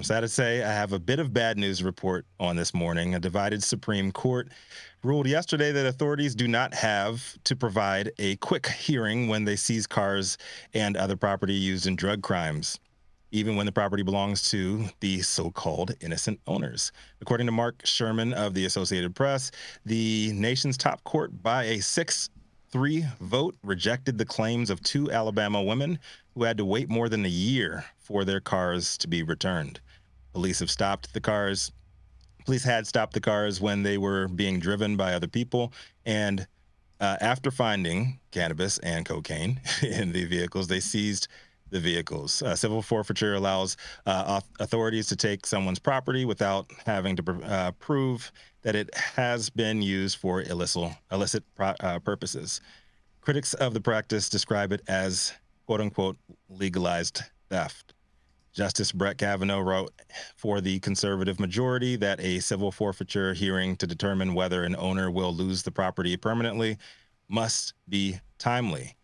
sad to say, I have a bit of bad news to report on this morning. A divided Supreme Court ruled yesterday that authorities do not have to provide a quick hearing when they seize cars and other property used in drug crimes, even when the property belongs to the so-called innocent owners. According to Mark Sherman of the Associated Press, the nation's top court, by a 6-3 vote, rejected the claims of two Alabama women who had to wait more than a year for their cars to be returned. Police have stopped the cars. Police had stopped the cars when they were being driven by other people, and after finding cannabis and cocaine in the vehicles, they seized the vehicles. Civil forfeiture allows authorities to take someone's property without having to prove that it has been used for illicit purposes. Critics of the practice describe it as quote unquote legalized theft. Justice Brett Kavanaugh wrote for the conservative majority that a civil forfeiture hearing to determine whether an owner will lose the property permanently must be timely.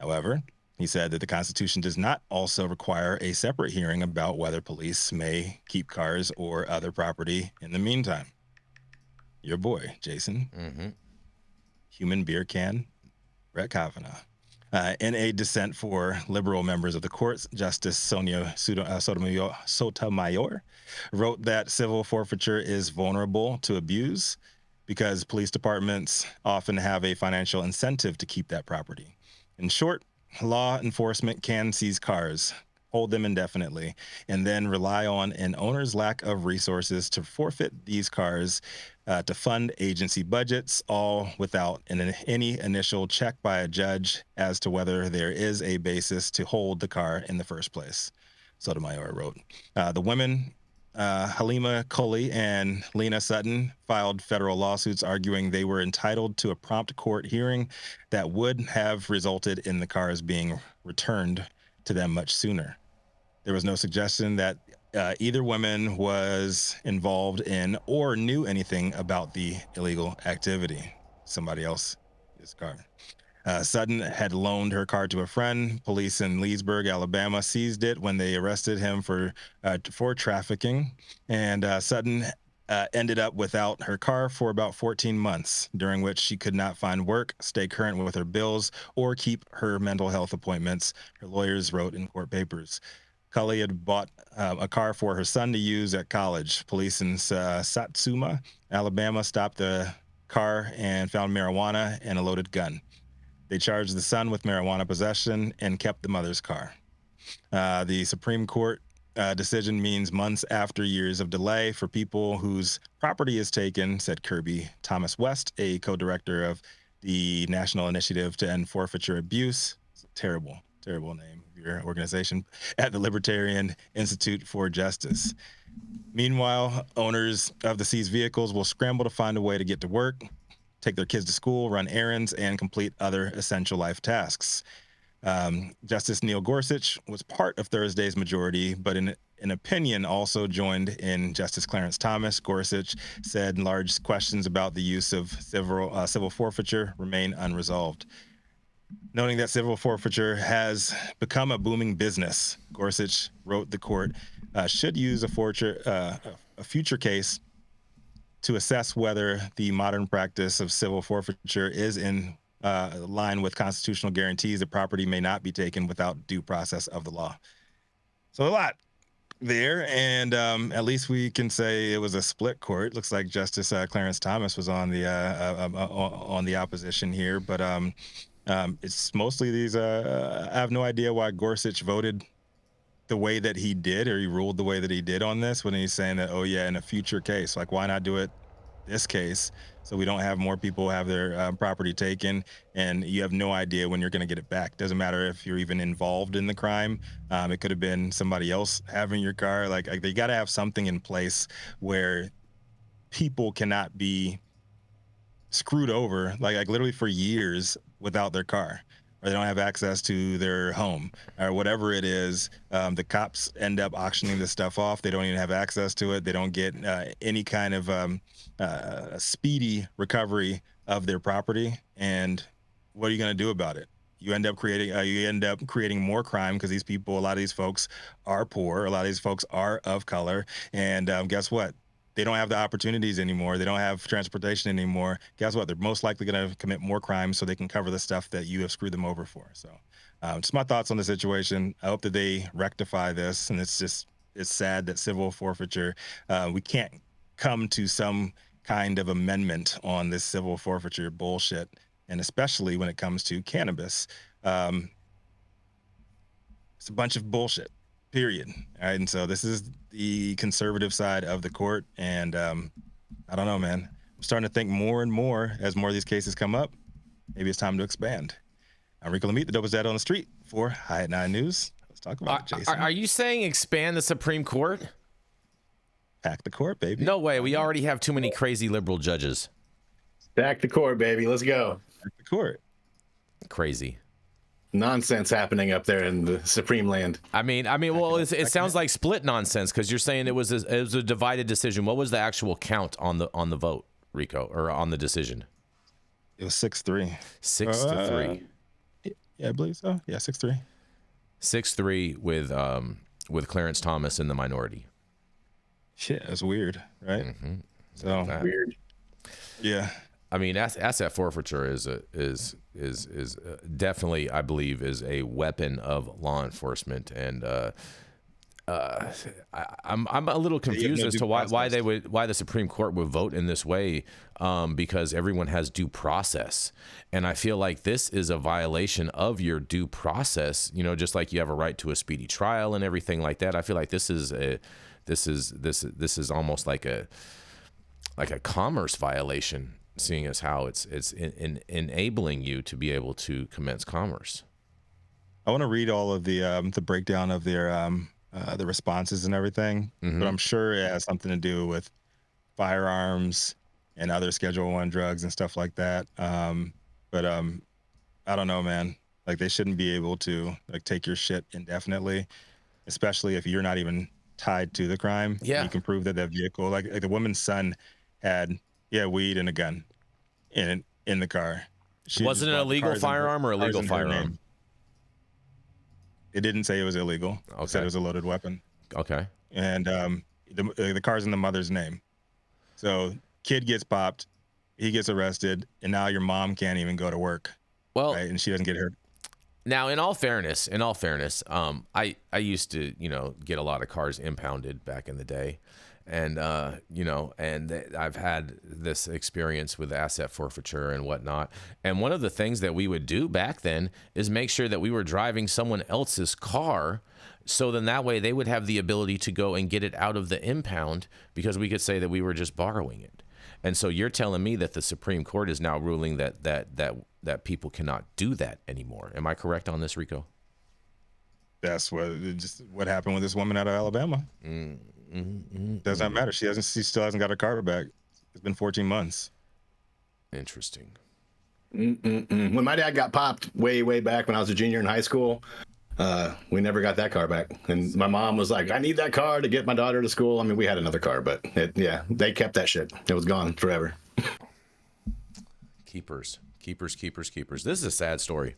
However, he said that the Constitution does not also require a separate hearing about whether police may keep cars or other property in the meantime. Your boy, Jason. Mm-hmm. Human beer can, Brett Kavanaugh. In a dissent for liberal members of the courts, Justice Sotomayor wrote that civil forfeiture is vulnerable to abuse because police departments often have a financial incentive to keep that property. In short, law enforcement can seize cars, hold them indefinitely, and then rely on an owner's lack of resources to forfeit these cars to fund agency budgets, all without any initial check by a judge as to whether there is a basis to hold the car in the first place, Sotomayor wrote. The women, Halima Coley and Lena Sutton, filed federal lawsuits arguing they were entitled to a prompt court hearing that would have resulted in the cars being returned to them much sooner. There was no suggestion that either woman was involved in or knew anything about the illegal activity. Somebody else's car. Sutton had loaned her car to a friend. Police in Leesburg, Alabama, seized it when they arrested him for trafficking. And Sutton ended up without her car for about 14 months, during which she could not find work, stay current with her bills, or keep her mental health appointments, her lawyers wrote in court papers. Cully had bought a car for her son to use at college. Police in Satsuma, Alabama, stopped the car and found marijuana and a loaded gun. They charged the son with marijuana possession and kept the mother's car. The Supreme Court decision means months after years of delay for people whose property is taken, said Kirby Thomas West, a co-director of the National Initiative to End Forfeiture Abuse. It's a terrible name of your organization, at the Libertarian Institute for Justice. Meanwhile, owners of the seized vehicles will scramble to find a way to get to work, take their kids to school, run errands, and complete other essential life tasks. Justice Neil Gorsuch was part of Thursday's majority, but in an opinion also joined in Justice Clarence Thomas. Gorsuch said large questions about the use of civil forfeiture remain unresolved. Noting that civil forfeiture has become a booming business, Gorsuch wrote the court should use a future case to assess whether the modern practice of civil forfeiture is in line with constitutional guarantees that property may not be taken without due process of the law. So a lot there, and at least we can say it was a split court. Looks like Justice Clarence Thomas was on the opposition here, but it's mostly these. I have no idea why Gorsuch voted the way that he did, or he ruled the way that he did on this, when he's saying that, oh yeah, in a future case, like why not do it this case so we don't have more people have their property taken, and you have no idea when you're going to get it back. Doesn't matter if you're even involved in the crime. It could have been somebody else having your car. Like they got to have something in place where people cannot be screwed over like literally for years without their car, or they don't have access to their home, or whatever it is. The cops end up auctioning this stuff off. They don't even have access to it. They don't get any kind of speedy recovery of their property. And what are you going to do about it? you end up creating more crime because a lot of these folks are poor, a lot of these folks are of color, and guess what? They don't have the opportunities anymore. They don't have transportation anymore. Guess what? They're most likely going to commit more crimes so they can cover the stuff that you have screwed them over for. So, just my thoughts on the situation. I hope that they rectify this, and it's sad that civil forfeiture, we can't come to some kind of amendment on this civil forfeiture bullshit, and especially when it comes to cannabis. It's a bunch of bullshit, period. All right, and so this is the conservative side of the court, and I don't know, man. I'm starting to think more and more as more of these cases come up, maybe it's time to expand. I'm Rico Lamite, the dopest dad on the street for High at 9 News. Let's talk about it, Jason. Are you saying expand the Supreme Court? Pack the court, baby. No way. We already have too many crazy liberal judges. Pack the court, baby. Let's go. Pack the court. Crazy nonsense happening up there in the Supreme Land. I mean, well, it sounds like split nonsense because you're saying it was a divided decision. What was the actual count on the vote, Rico, or on the decision? It was 6-3. 6-3. Yeah, I believe so. Yeah, 6-3. 6-3 with Clarence Thomas in the minority. Shit, that's weird, right? Mm-hmm. So weird. Yeah. I mean, asset forfeiture is definitely, I believe, is a weapon of law enforcement, and I'm a little confused as to why the Supreme Court would vote in this way, because everyone has due process, and I feel like this is a violation of your due process. You know, just like you have a right to a speedy trial and everything like that. I feel like this is almost like a commerce violation, seeing as how it's enabling you to be able to commence commerce. I want to read all of the breakdown of their the responses and everything, but I'm sure it has something to do with firearms and other Schedule I drugs and stuff like that. But I don't know, man. Like, they shouldn't be able to take your shit indefinitely, especially if you're not even tied to the crime. Yeah, you can prove that vehicle, like the woman's son had weed and a gun in the car. Was it an illegal firearm or a legal firearm? It didn't say it was illegal. Okay. It said it was a loaded weapon. Okay. And the car's in the mother's name. So kid gets popped, he gets arrested, and now your mom can't even go to work. Well, right? And she doesn't get hurt. Now, in all fairness, I used to, get a lot of cars impounded back in the day. And, I've had this experience with asset forfeiture and whatnot. And one of the things that we would do back then is make sure that we were driving someone else's car. So then that way they would have the ability to go and get it out of the impound, because we could say that we were just borrowing it. And so you're telling me that the Supreme Court is now ruling that people cannot do that anymore. Am I correct on this, Rico? That's what happened with this woman out of Alabama. Doesn't matter. She still hasn't got her car back. It's been 14 months. Interesting. When my dad got popped way back when I was a junior in high school, we never got that car back. And my mom was like, I need that car to get my daughter to school. I mean, we had another car, but they kept that shit. It was gone forever. Keepers. This is a sad story.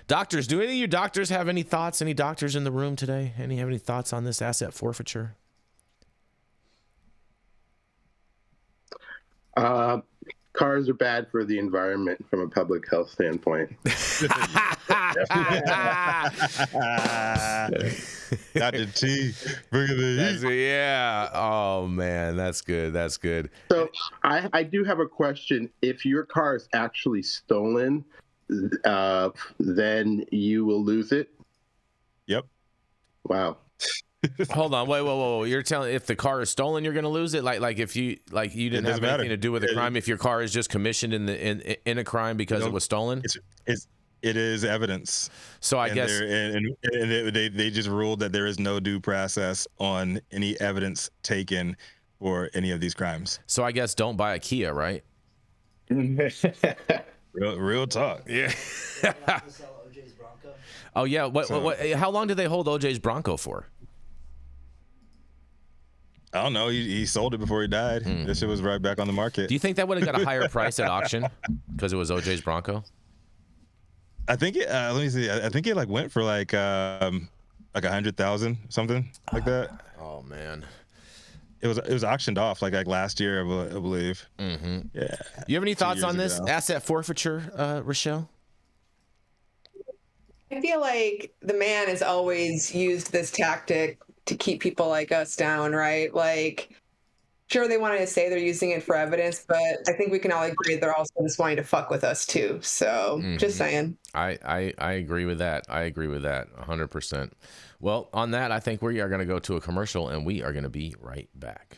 Doctors, do any of you doctors have any thoughts? Any doctors in the room today? Have any thoughts on this asset forfeiture? Cars are bad for the environment from a public health standpoint. Dr. T, bring it in. Yeah. Oh man, that's good. So I do have a question. If your car is actually stolen, then you will lose it? Yep. Wow. Hold on, whoa! You're telling if the car is stolen, you're going to lose it? Like if you didn't have anything to do with the crime? If your car is just commissioned in a crime because it was stolen? It is evidence. So I guess they just ruled that there is no due process on any evidence taken for any of these crimes. So I guess don't buy a Kia, right? Real talk. Yeah. Oh yeah. What? How long did they hold OJ's Bronco for? I don't know. He sold it before he died. This shit was right back on the market. Do you think that would have got a higher price at auction because it was OJ's Bronco? I think it. Let me see. I think it like went for like 100,000, something like that. Oh man. It was auctioned off like last year, I believe. Mm-hmm. Yeah. You have any thoughts 2 on years this ago. asset forfeiture, Rochelle? I feel like the man has always used this tactic to keep people like us down, right? Like, sure, they wanted to say they're using it for evidence, but I think we can all agree they're also just wanting to fuck with us too. So, just saying. I agree with that. I agree with that 100%. Well, on that, I think we are going to go to a commercial, and we are going to be right back.